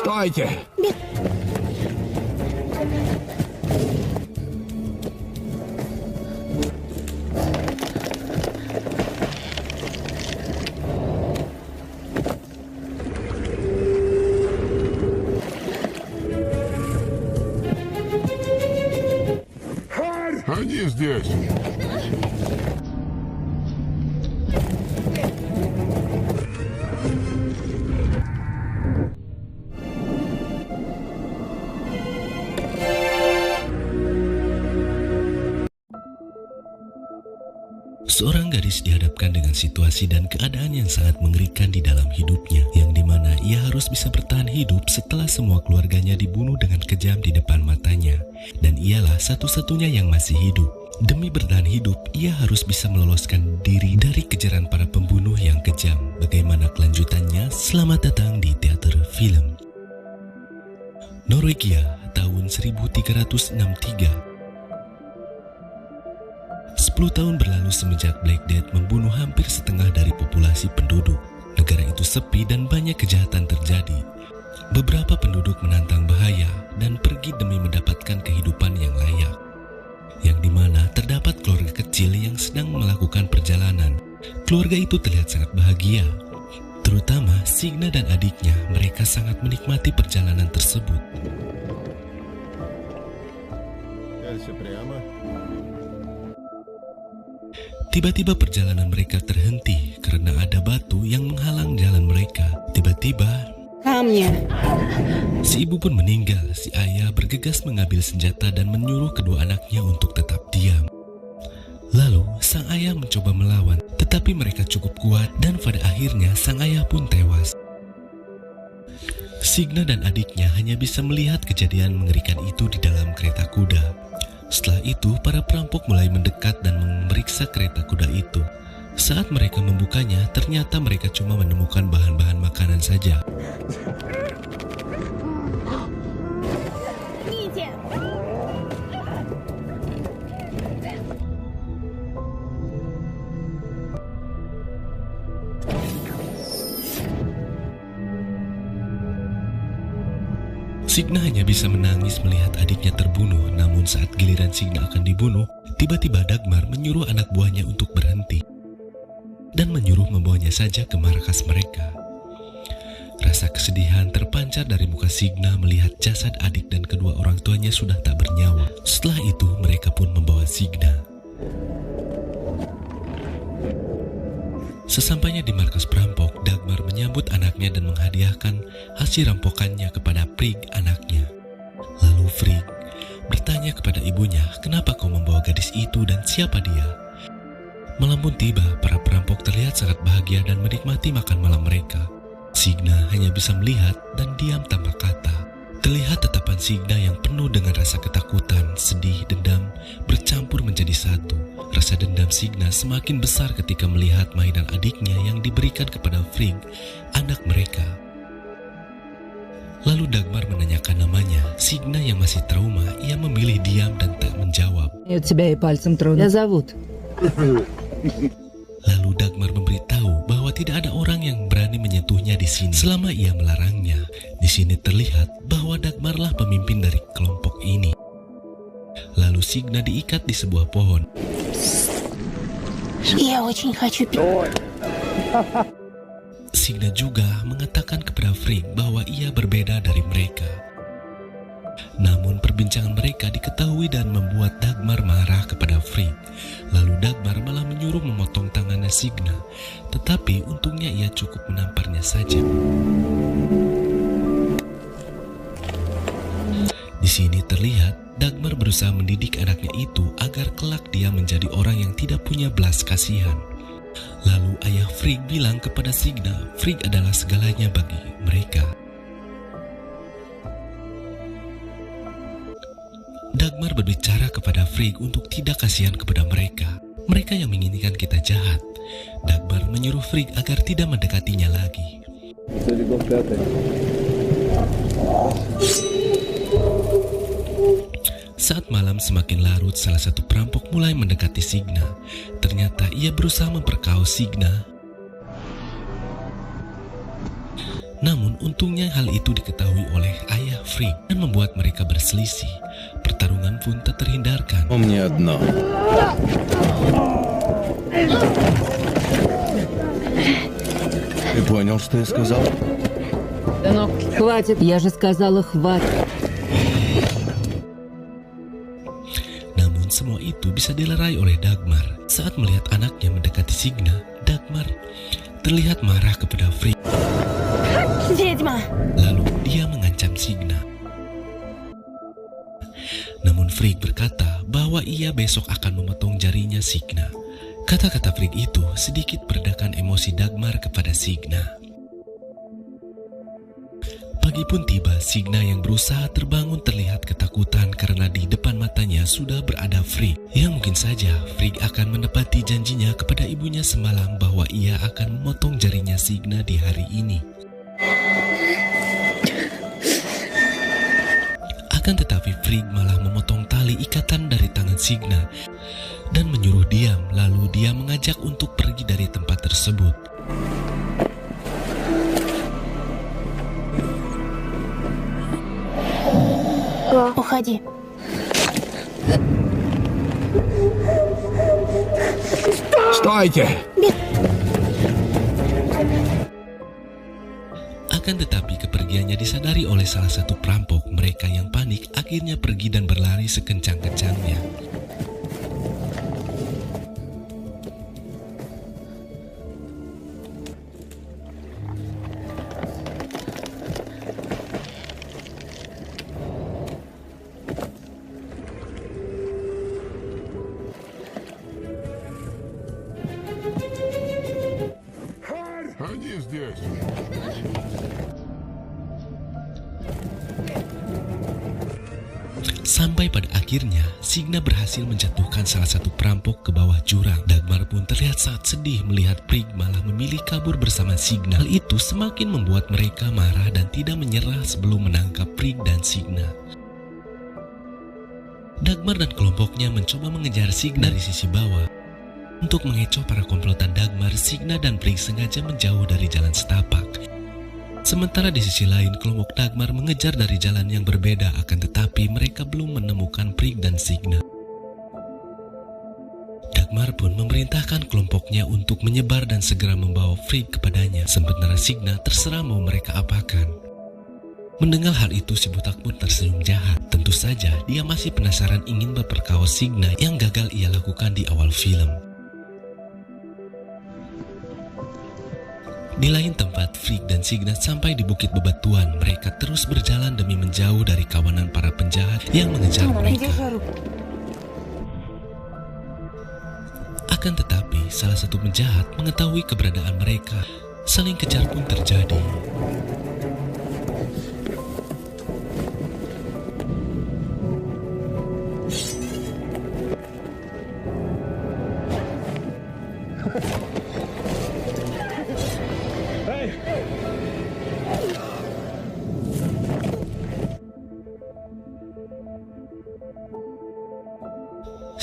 Стойте! Они здесь. Seorang gadis dihadapkan dengan situasi dan keadaan yang sangat mengerikan di dalam hidupnya, yang dimana ia harus bisa bertahan hidup setelah semua keluarganya dibunuh dengan kejam di depan matanya, dan ialah satu-satunya yang masih hidup. Demi bertahan hidup, ia harus bisa meloloskan diri dari kejaran para pembunuh yang kejam. Bagaimana kelanjutannya? Selamat datang di teater film. Norwegia, tahun 1363. 10 tahun berlalu semenjak Black Death membunuh hampir setengah dari populasi penduduk. Negara itu sepi dan banyak kejahatan terjadi. Beberapa penduduk menantang bahaya dan pergi demi mendapatkan kehidupan yang layak. Yang dimana terdapat keluarga kecil yang sedang melakukan perjalanan. Keluarga itu terlihat sangat bahagia. Terutama Signa dan adiknya, mereka sangat menikmati perjalanan tersebut. Tiba-tiba perjalanan mereka terhenti karena ada batu yang menghalang jalan mereka. Tiba-tiba, si ibu pun meninggal. Si ayah bergegas mengambil senjata dan menyuruh kedua anaknya untuk tetap diam. Lalu, sang ayah mencoba melawan, tetapi mereka cukup kuat dan pada akhirnya sang ayah pun tewas. Signa dan adiknya hanya bisa melihat kejadian mengerikan itu di dalam kereta kuda. Setelah itu, para perampok mulai mendekat dan memeriksa kereta kuda itu. Saat mereka membukanya, ternyata mereka cuma menemukan bahan-bahan makanan saja. Signa hanya bisa menangis melihat adiknya terbunuh, namun saat giliran Signa akan dibunuh, tiba-tiba Dagmar menyuruh anak buahnya untuk berhenti dan menyuruh membawanya saja ke markas mereka. Rasa kesedihan terpancar dari muka Signa melihat jasad adik dan kedua orang tuanya sudah tak bernyawa. Setelah itu, mereka pun membawa Signa. Sesampainya di markas perampok, Dagmar menyambut anaknya dan menghadiahkan hasil rampokannya kepada Frigg, anaknya. Lalu Frigg bertanya kepada ibunya, kenapa kau membawa gadis itu dan siapa dia? Malam pun tiba, para perampok terlihat sangat bahagia dan menikmati makan malam mereka. Signa hanya bisa melihat dan diam tanpa kata. Terlihat tatapan Signa yang penuh dengan rasa ketakutan, sedih, dendam, bercampur menjadi satu. Rasa dendam Signa semakin besar ketika melihat mainan adiknya yang diberikan kepada Frigg, anak mereka. Lalu Dagmar menanyakan namanya. Signa yang masih trauma, ia memilih diam dan tak menjawab. Lalu Dagmar memberitahu bahwa tidak ada orang yang berani menyentuhnya di sini selama ia melarangnya. Di sini terlihat bahwa Dagmarlah pemimpin dari kelompok ini. Lalu Signa diikat di sebuah pohon. Signa juga mengatakan kepada Frigg bahwa ia berbeda dari mereka. Namun perbincangan mereka diketahui dan membuat Dagmar marah kepada Frigg. Lalu Dagmar malah menyuruh memotong tangannya Signa, tetapi untungnya ia cukup menamparnya saja. Di sini terlihat Dagmar berusaha mendidik anaknya itu agar kelak dia menjadi orang yang tidak punya belas kasihan. Lalu ayah Frigg bilang kepada Signa, Frigg adalah segalanya bagi mereka. Dagmar berbicara kepada Frigg untuk tidak kasihan kepada mereka. Mereka yang menginginkan kita jahat. Dagmar menyuruh Frigg agar tidak mendekatinya lagi. Saat malam semakin larut, salah satu perampok mulai mendekati Signa. Ternyata ia berusaha memperkaos Signa. Namun Untungnya hal itu diketahui oleh ayah Frigg dan membuat mereka berselisih. Pertarungan pun tak terhindarkan. Мне одно. Ты понял, что я сказал? Хватит, я же сказала, хватит. Namun semua itu bisa dilerai oleh Dagmar. Saat melihat anaknya mendekati Signa, Dagmar terlihat marah kepada Frigg. Lalu dia mengancam Signa. Namun Frigg berkata bahwa ia besok akan memotong jarinya Signa. Kata-kata Frigg itu sedikit meredakan emosi Dagmar kepada Signa. Pagi pun tiba, Signa yang berusaha terbangun terlihat ketakutan karena di depan matanya sudah berada Frigg. Yang mungkin saja Frigg akan menepati janjinya kepada ibunya semalam bahwa ia akan memotong jarinya Signa di hari ini. Akan tetapi Frigg malah memotong tali ikatan dari tangan Signa dan menyuruh diam, lalu dia mengajak untuk pergi dari tempat tersebut. Уходи. Стойте! Akan tetapi kepergiannya disadari oleh salah satu perampok. Mereka yang panik akhirnya pergi dan berlari sekencang-kencangnya. Они здесь. Sampai pada akhirnya, Signa berhasil menjatuhkan salah satu perampok ke bawah jurang. Dagmar pun terlihat sangat sedih melihat Frigg malah memilih kabur bersama Signa. Hal itu semakin membuat mereka marah dan tidak menyerah sebelum menangkap Frigg dan Signa. Dagmar dan kelompoknya mencoba mengejar Signa dari sisi bawah. Untuk mengecoh para komplotan Dagmar, Signa dan Frigg sengaja menjauh dari jalan setapak. Sementara di sisi lain, kelompok Dagmar mengejar dari jalan yang berbeda, akan tetapi mereka belum menemukan Frigg dan Signa. Dagmar pun memerintahkan kelompoknya untuk menyebar dan segera membawa Frigg kepadanya, sementara Signa terserah mau mereka apakan. Mendengar hal itu, si butak pun tersenyum jahat. Tentu saja dia masih penasaran ingin memperkaos Signa yang gagal ia lakukan di awal film. Di lain tempat, Frigg dan Signa sampai di Bukit Bebatuan. Mereka terus berjalan demi menjauh dari kawanan para penjahat yang mengejar mereka. Akan tetapi, salah satu penjahat mengetahui keberadaan mereka. Saling kejar pun terjadi.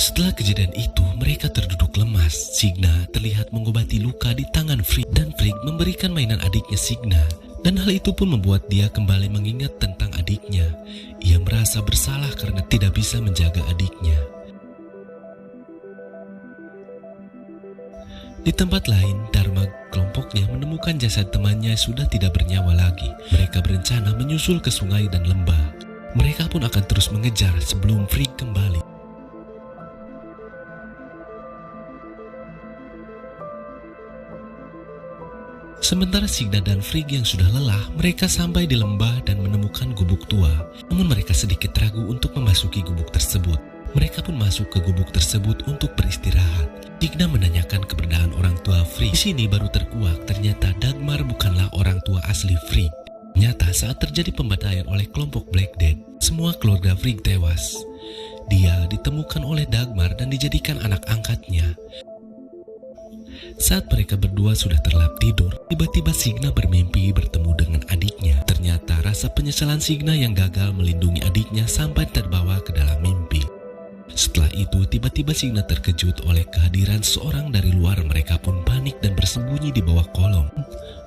Setelah kejadian itu, mereka terduduk lemas. Signa terlihat mengobati luka di tangan Frigg dan Frigg memberikan mainan adiknya Signa. Dan hal itu pun membuat dia kembali mengingat tentang adiknya. Ia merasa bersalah karena tidak bisa menjaga adiknya. Di tempat lain, Dharma kelompoknya menemukan jasad temannya sudah tidak bernyawa lagi. Mereka berencana menyusul ke sungai dan lembah. Mereka pun akan terus mengejar sebelum Frigg kembali. Sementara Signa dan Frigg yang sudah lelah, mereka sampai di lembah dan menemukan gubuk tua. Namun mereka sedikit ragu untuk memasuki gubuk tersebut. Mereka pun masuk ke gubuk tersebut untuk beristirahat. Signa menanyakan keberadaan orang tua Frigg. Di sini baru terkuak, ternyata Dagmar bukanlah orang tua asli Frigg. Nyata saat terjadi pembantaian oleh kelompok Black Death, semua keluarga Frigg tewas. Dia ditemukan oleh Dagmar dan dijadikan anak angkatnya. Saat mereka berdua sudah terlelap tidur, tiba-tiba Signa bermimpi bertemu dengan adiknya. Ternyata rasa penyesalan Signa yang gagal melindungi adiknya sampai terbawa ke dalam mimpi. Setelah itu, tiba-tiba Signa terkejut oleh kehadiran seorang dari luar. Mereka pun panik dan bersembunyi di bawah kolong.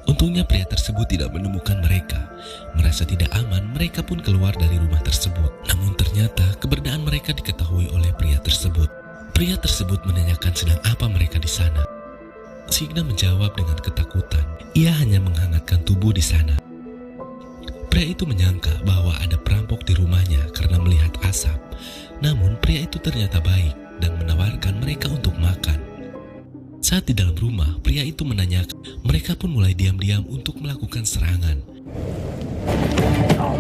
Untungnya pria tersebut tidak menemukan mereka. Merasa tidak aman, mereka pun keluar dari rumah tersebut. Namun ternyata keberadaan mereka diketahui oleh pria tersebut. Pria tersebut menanyakan sedang apa mereka di sana. Signa menjawab dengan ketakutan. Ia hanya menghangatkan tubuh di sana. Pria itu menyangka bahwa ada perampok di rumahnya karena melihat asap. Namun pria itu ternyata baik dan menawarkan mereka untuk makan. Saat di dalam rumah, pria itu menanyakan, mereka pun mulai diam-diam untuk melakukan serangan.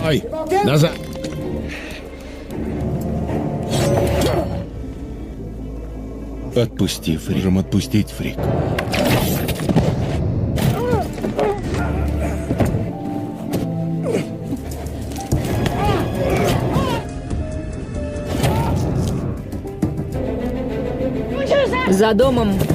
Ой, назад! Отпусти, Фрик. Можем отпустить, Фрик. За домом.